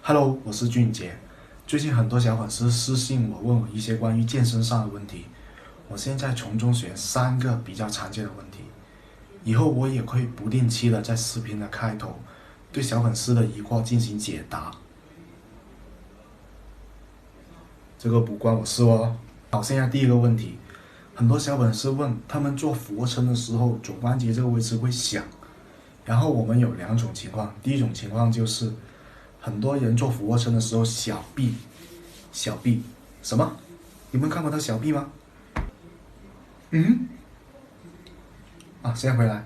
Hello，我是俊杰。最近很多小粉丝私信我，问我一些关于健身上的问题，我现在从中选3个比较常见的问题。以后我也会不定期的在视频的开头，对小粉丝的疑惑进行解答。这个不关我事哦。好，现在第一个问题，很多小粉丝问他们做俯卧撑的时候，肘关节这个位置会响。然后我们有2种情况，第一种情况就是很多人做俯卧撑的时候小臂什么？你们看过他小臂吗？现在回来，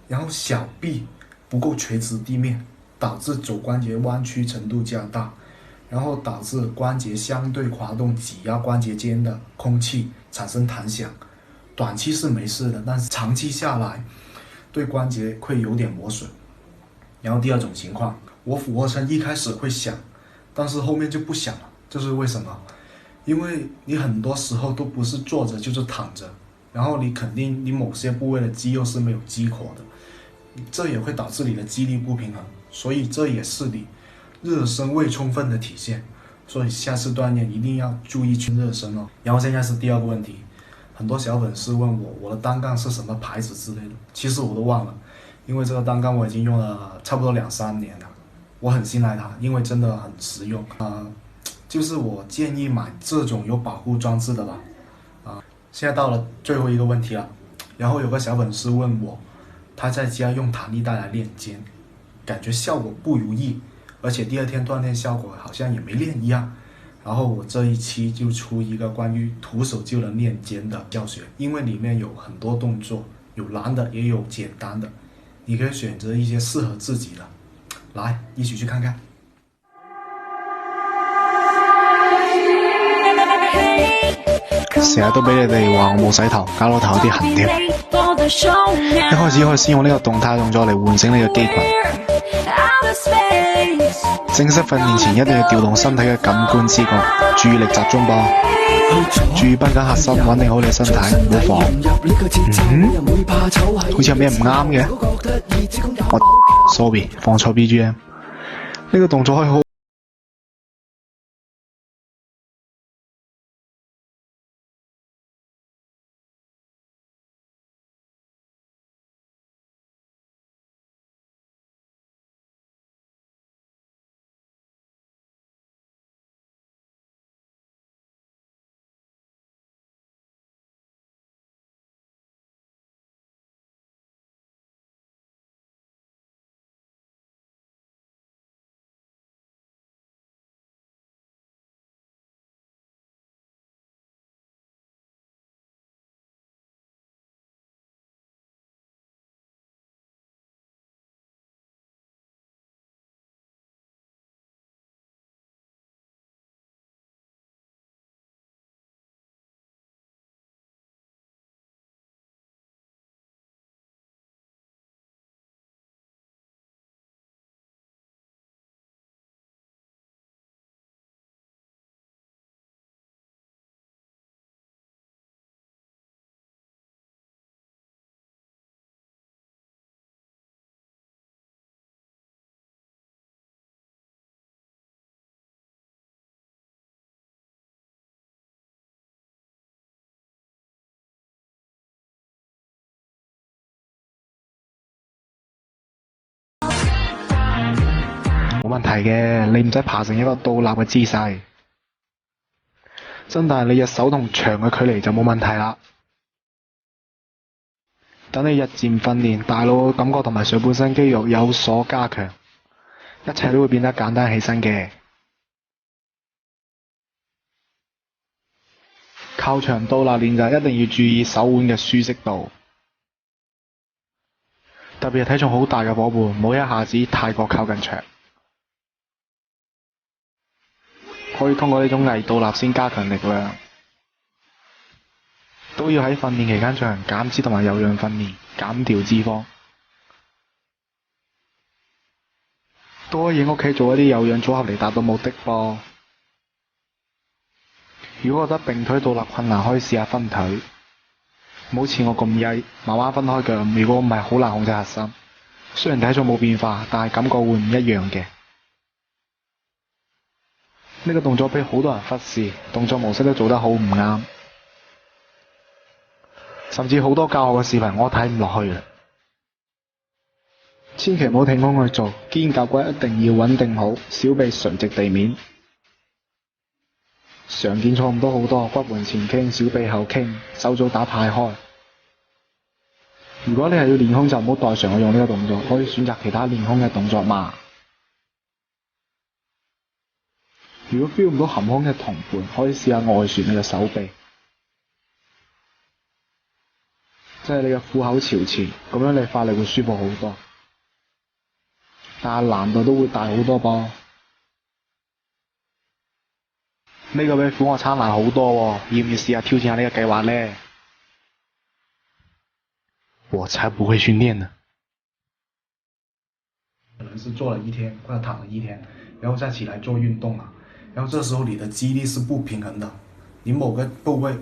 然后小臂不够垂直地面，导致肘关节弯曲程度加大，然后导致关节相对滑动，挤压关节间的空气，产生弹响。短期是没事的，但是长期下来对关节会有点磨损。然后第二种情况，我俯卧撑一开始会响，但是后面就不响了，这是为什么？因为你很多时候都不是坐着就是躺着，然后你肯定你某些部位的肌肉是没有激活的，这也会导致你的肌力不平衡，所以这也是你热身未充分的体现。所以下次锻炼一定要注意去热身哦。然后现在是第二个问题，很多小粉丝问我的单杠是什么牌子之类的，其实我都忘了，因为这个单杠我已经用了差不多2-3年了，我很信赖它，因为真的很实用。就是我建议买这种有保护装置的吧。现在到了最后一个问题了，然后有个小粉丝问我，他在家用弹力带来练肩，感觉效果不如意，而且第2天锻炼效果好像也没练一样。然后我这一期就出一个关于徒手就能练肩的教学，因为里面有很多动作，有难的也有简单的，你可以选择一些适合自己的，来一起去看看。成日都俾你哋話我冇洗頭，搞到頭有啲痕添。一開始可以先用呢個動態動作嚟喚醒你嘅肌群。正式訓練前一定要調動身體嘅感官知覺，注意力集中噃。注意繃緊核心，穩定好你嘅身體，唔好晃。好似有咩唔啱嘅？我 sorry 放錯 BGM。呢個動作可以好。冇問題嘅，你唔使爬成一個倒立嘅姿勢，真但係你隻手同牆嘅距離就冇問題啦。等你日漸訓練，大腦嘅感覺同埋上半身肌肉有所加強，一切都會變得簡單起身嘅。靠牆倒立練習一定要注意手腕嘅舒適度，特別係體重好大嘅伙伴，唔好一下子太過靠近牆。可以通過呢種偽倒立先加強力量，都要喺訓練期間進行減脂同埋有氧訓練，減掉脂肪。都可以喺屋企做一啲有氧組合嚟達到目的噃。如果覺得並腿倒立困難，可以試下分腿，唔好似我咁曳，慢慢分開腳。如果唔係好難控制核心，雖然體重冇變化，但係感覺會唔一樣嘅。呢個動作被好多人忽視，動作模式都做得好唔啱，甚至好多教學嘅視頻我睇唔落去啦。千祈唔好挺胸去做，肩胛骨一定要穩定好，小臂垂直地面。常見錯誤都好多，骨盆前傾，小臂後傾，手早打太開。如果你係要練胸就唔好代償去用呢個動作，可以選擇其他練胸嘅動作嘛。如果 feel 唔到含胸嘅同伴，可以試下外旋你嘅手臂，即係你嘅虎口朝前，咁樣你發力會舒服好多，但係難度都會大好多噃。呢個比俯臥撐難好多喎，要唔要試下挑戰下呢個計劃呢？我才不會去練呢。可能是做了一天或者躺了一天，然後再起來做運動啊，然後這時候你的肌力是不平衡的，你某個部位